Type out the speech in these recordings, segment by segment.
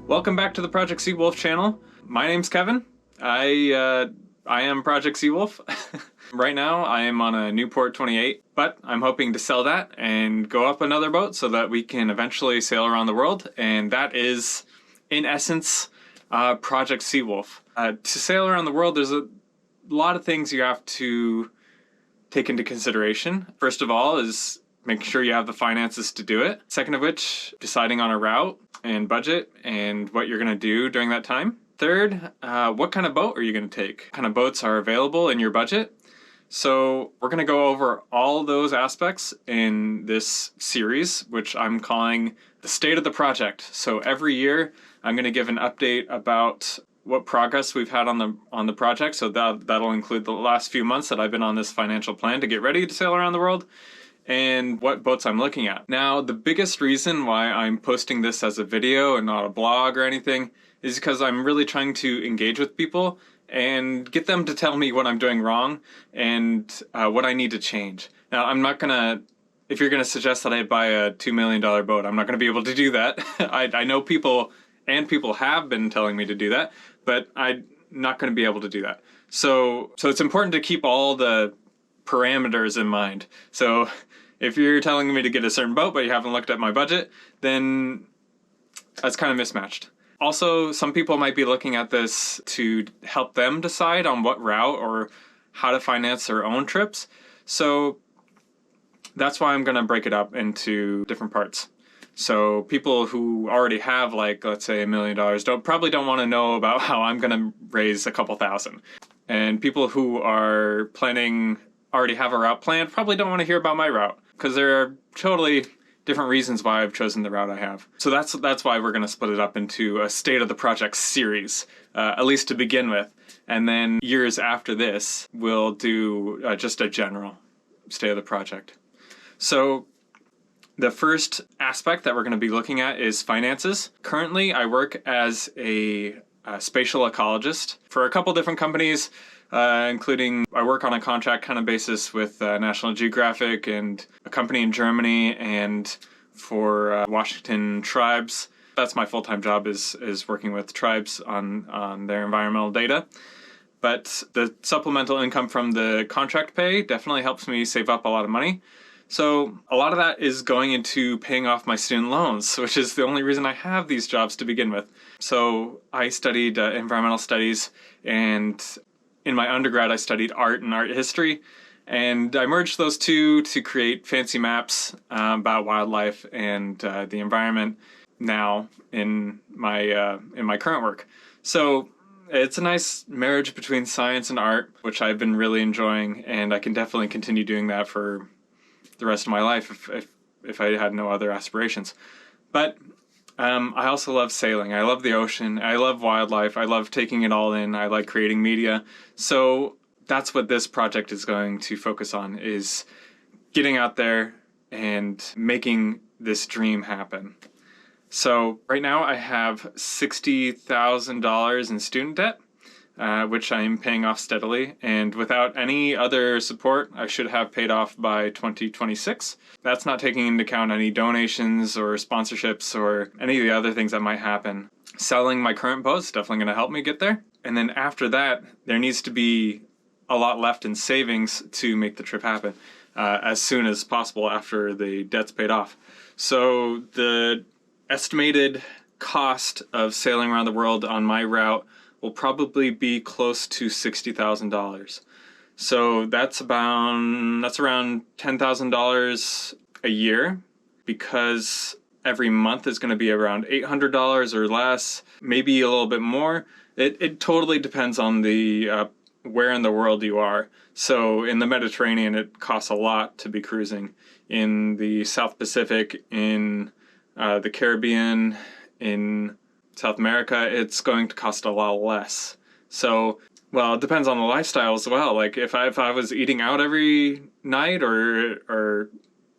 Welcome back to the Project Seawolf channel. My name's Kevin. I am Project Seawolf. Right now I am on a Newport 28, but I'm hoping to sell that and go up another boat so that we can eventually sail around the world, and that is, in essence, Project Seawolf. To sail around the world, there's a lot of things you have to take into consideration. First of all is making sure you have the finances to do it. Second of which, deciding on a route and budget and what you're going to do during that time. Third, what kind of boat are you going to take? What kind of boats are available in your budget? So we're going to go over all those aspects in this series, which I'm calling the State of the Project. So every year I'm going to give an update about what progress we've had on the project. So that'll include the last few months that I've been on this financial plan to get ready to sail around the world, and what boats I'm looking at. Now, the biggest reason why I'm posting this as a video and not a blog or anything is because I'm really trying to engage with people and get them to tell me what I'm doing wrong and what I need to change. Now, I'm not gonna, if you're gonna suggest that I buy a $2 million boat, I'm not gonna be able to do that. I know people, and people have been telling me to do that, but I'm not gonna be able to do that. So it's important to keep all the parameters in mind. So if you're telling me to get a certain boat but you haven't looked at my budget, then that's kind of mismatched. Also, some people might be looking at this to help them decide on what route or how to finance their own trips. So that's why I'm going to break it up into different parts. So people who already have, like, let's say $1 million probably don't want to know about how I'm going to raise a couple thousand. And people who are already have a route planned probably don't want to hear about my route, because there are totally different reasons why I've chosen the route I have. So that's why we're going to split it up into a State of the Project series, at least to begin with. And then years after this, we'll do just a general State of the Project. So the first aspect that we're going to be looking at is finances. Currently, I work as a spatial ecologist for a couple different companies, including I work on a contract kind of basis with National Geographic and a company in Germany, and for Washington tribes. That's my full-time job, is working with tribes on their environmental data. But the supplemental income from the contract pay definitely helps me save up a lot of money. So a lot of that is going into paying off my student loans, which is the only reason I have these jobs to begin with. So I studied environmental studies, and in my undergrad I studied art and art history, and I merged those two to create fancy maps about wildlife and the environment now in my current work. So it's a nice marriage between science and art, which I've been really enjoying, and I can definitely continue doing that for the rest of my life if I had no other aspirations. But I also love sailing. I love the ocean. I love wildlife. I love taking it all in. I like creating media. So that's what this project is going to focus on, is getting out there and making this dream happen. So right now I have $60,000 in student debt, which I'm paying off steadily, and without any other support I should have paid off by 2026. That's not taking into account any donations or sponsorships or any of the other things that might happen. Selling my current boat is definitely going to help me get there, and then after that there needs to be a lot left in savings to make the trip happen as soon as possible after the debt's paid off. So the estimated cost of sailing around the world on my route will probably be close to $60,000. So that's around $10,000 a year, because every month is going to be around $800 or less, maybe a little bit more. It totally depends on the where in the world you are. So in the Mediterranean, it costs a lot to be cruising. In the South Pacific, in the Caribbean, in South America, it's going to cost a lot less. So, well, it depends on the lifestyle as well. Like if I was eating out every night or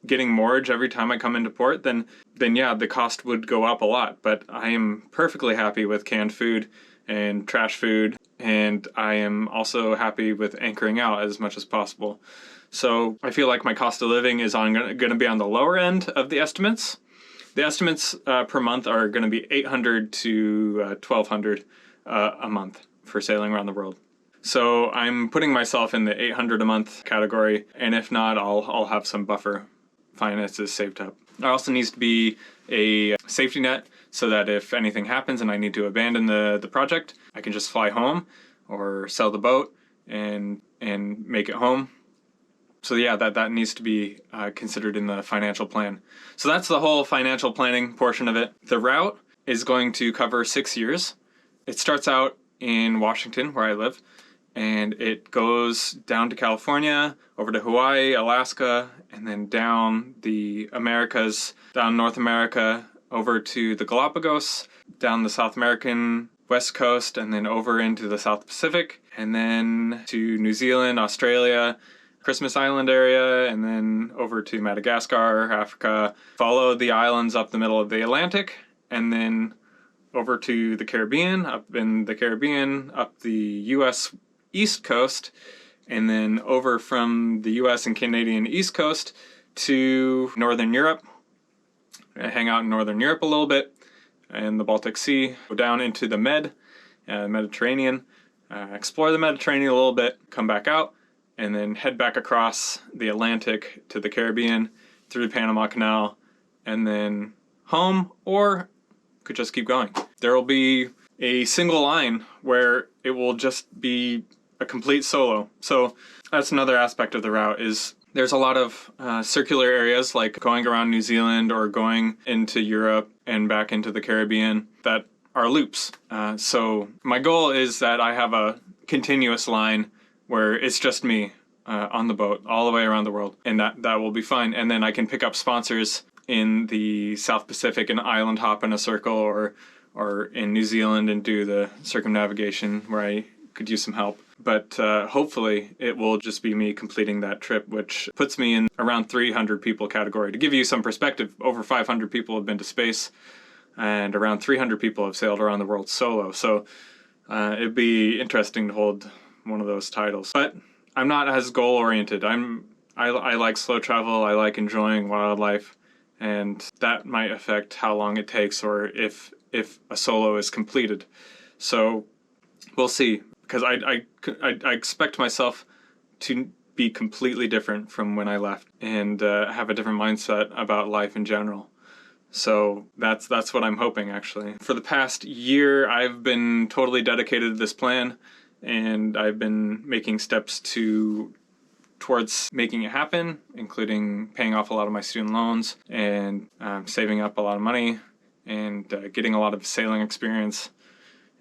getting mortgage every time I come into port, then yeah, the cost would go up a lot. But I am perfectly happy with canned food and trash food, and I am also happy with anchoring out as much as possible. So I feel like my cost of living is going to be on the lower end of the estimates, The estimates per month are going to be 800 to 1200 a month for sailing around the world. So I'm putting myself in the 800 a month category, and if not, I'll have some buffer finances saved up. There also needs to be a safety net so that if anything happens and I need to abandon the project, I can just fly home or sell the boat and make it home. So yeah, that needs to be considered in the financial plan. So that's the whole financial planning portion of it. The route is going to cover 6 years. It starts out in Washington, where I live, and it goes down to California, over to Hawaii, Alaska, and then down the Americas, down North America, over to the Galapagos, down the South American West Coast, and then over into the South Pacific, and then to New Zealand, Australia, Christmas Island area, and then over to Madagascar, Africa, follow the islands up the middle of the Atlantic, and then over to the Caribbean, up in the Caribbean, up the US East Coast, and then over from the US and Canadian East Coast to Northern Europe. Hang out in Northern Europe a little bit, and the Baltic Sea, go down into the Mediterranean, explore the Mediterranean a little bit, come back out, and then head back across the Atlantic to the Caribbean, through the Panama Canal, and then home, or could just keep going. There will be a single line where it will just be a complete solo. So that's another aspect of the route, is there's a lot of circular areas, like going around New Zealand or going into Europe and back into the Caribbean, that are loops. So my goal is that I have a continuous line where it's just me on the boat all the way around the world, and that will be fine. And then I can pick up sponsors in the South Pacific and island hop in a circle, or in New Zealand and do the circumnavigation where I could use some help. But hopefully it will just be me completing that trip, which puts me in around 300 people category. To give you some perspective, over 500 people have been to space, and around 300 people have sailed around the world solo. So it'd be interesting to hold one of those titles. But I'm not as goal-oriented. I like slow travel, I like enjoying wildlife, and that might affect how long it takes, or if a solo is completed. So we'll see, because I expect myself to be completely different from when I left, and have a different mindset about life in general. So that's what I'm hoping, actually. For the past year, I've been totally dedicated to this plan, and I've been making steps towards making it happen, including paying off a lot of my student loans, and saving up a lot of money, and getting a lot of sailing experience.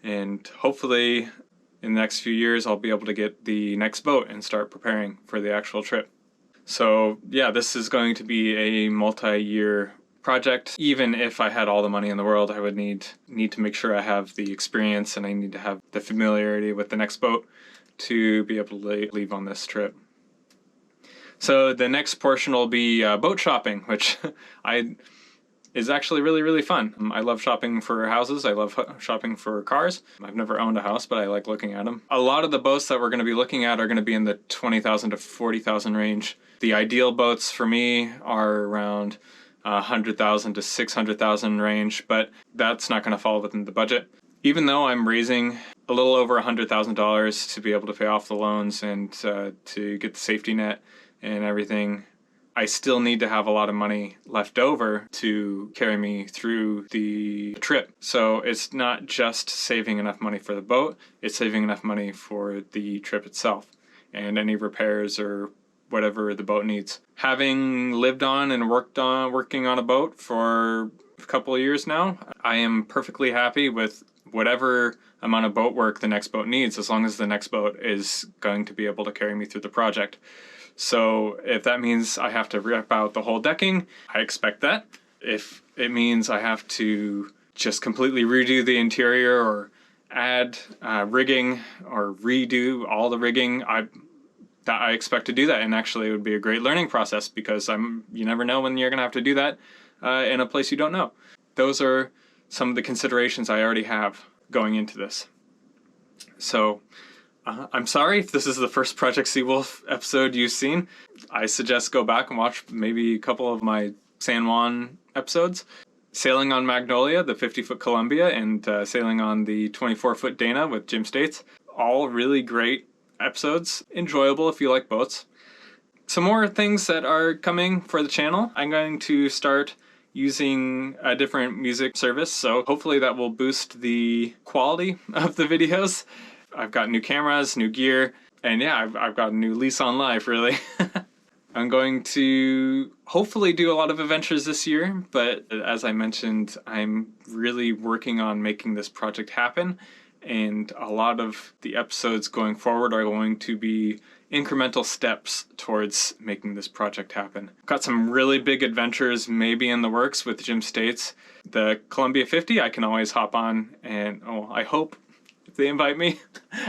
And hopefully in the next few years I'll be able to get the next boat and start preparing for the actual trip. So yeah, this is going to be a multi-year project. Even if I had all the money in the world, I would need to make sure I have the experience, and I need to have the familiarity with the next boat to be able to leave on this trip. So the next portion will be boat shopping, which is actually really, really fun. I love shopping for houses. I love shopping for cars. I've never owned a house, but I like looking at them. A lot of the boats that we're going to be looking at are going to be in the 20,000 to 40,000 range. The ideal boats for me are around 100,000 to 600,000 range, but that's not going to fall within the budget. Even though I'm raising a little over $100,000 to be able to pay off the loans and to get the safety net and everything, I still need to have a lot of money left over to carry me through the trip. So it's not just saving enough money for the boat, it's saving enough money for the trip itself and any repairs or whatever the boat needs. Having lived on and working on a boat for a couple of years now, I am perfectly happy with whatever amount of boat work the next boat needs, as long as the next boat is going to be able to carry me through the project. So if that means I have to rip out the whole decking, I expect that. If it means I have to just completely redo the interior or add rigging or redo all the rigging, I expect to do that. And actually it would be a great learning process, because you never know when you're going to have to do that in a place you don't know. Those are some of the considerations I already have going into this. So I'm sorry if this is the first Project Seawolf episode you've seen. I suggest go back and watch maybe a couple of my San Juan episodes. sailing on Magnolia, the 50-foot Columbia, and sailing on the 24-foot Dana with Jim States. All really great episodes, enjoyable if you like boats. Some more things that are coming for the channel. I'm going to start using a different music service, so hopefully that will boost the quality of the videos. I've got new cameras, new gear, and yeah, I've got a new lease on life, really. I'm going to hopefully do a lot of adventures this year, but as I mentioned, I'm really working on making this project happen, and a lot of the episodes going forward are going to be incremental steps towards making this project happen. Got some really big adventures maybe in the works with Jim States. The Columbia 50 I can always hop on, and I hope if they invite me,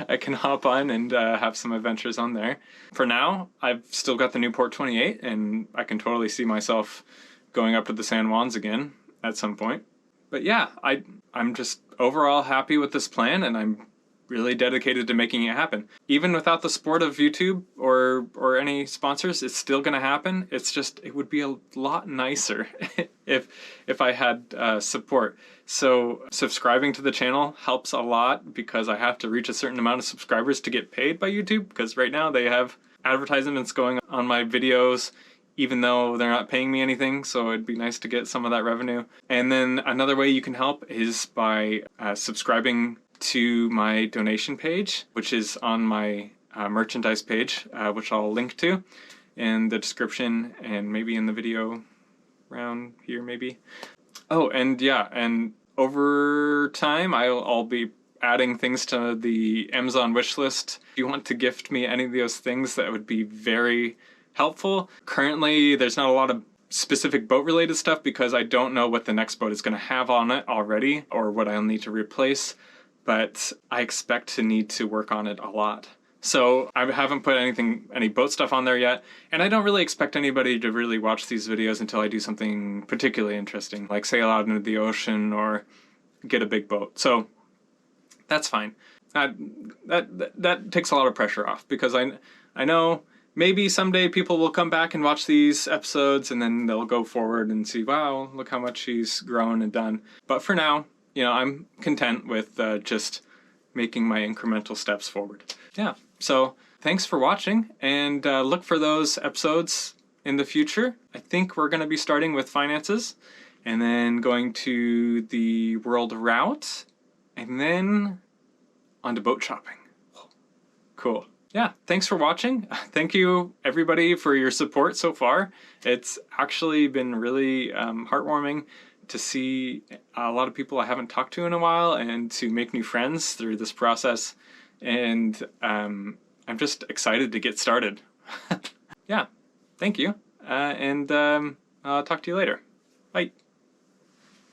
I can hop on and have some adventures on there. For now, I've still got the Newport 28, and I can totally see myself going up to the San Juans again at some point. But yeah, I'm just overall happy with this plan, and I'm really dedicated to making it happen. Even without the support of YouTube or any sponsors, it's still gonna happen. It's just, it would be a lot nicer if I had support. So subscribing to the channel helps a lot, because I have to reach a certain amount of subscribers to get paid by YouTube, because right now they have advertisements going on my videos even though they're not paying me anything, so it'd be nice to get some of that revenue. And then another way you can help is by subscribing to my donation page, which is on my merchandise page, which I'll link to in the description and maybe in the video around here maybe. Oh, and yeah, and over time I'll be adding things to the Amazon wish list. If you want to gift me any of those things, that would be very helpful. Currently there's not a lot of specific boat related stuff because I don't know what the next boat is going to have on it already or what I'll need to replace, but I expect to need to work on it a lot. So I haven't put any boat stuff on there yet, and I don't really expect anybody to really watch these videos until I do something particularly interesting, like sail out into the ocean or get a big boat. So that's fine. That takes a lot of pressure off, because I know maybe someday people will come back and watch these episodes and then they'll go forward and see, wow, look how much she's grown and done. But for now, you know, I'm content with just making my incremental steps forward. Yeah, so thanks for watching, and look for those episodes in the future. I think we're going to be starting with finances, and then going to the world route, and then on to boat shopping. Cool. Yeah, thanks for watching. Thank you everybody for your support so far. It's actually been really heartwarming to see a lot of people I haven't talked to in a while, and to make new friends through this process. And I'm just excited to get started. Yeah, thank you. And I'll talk to you later. Bye.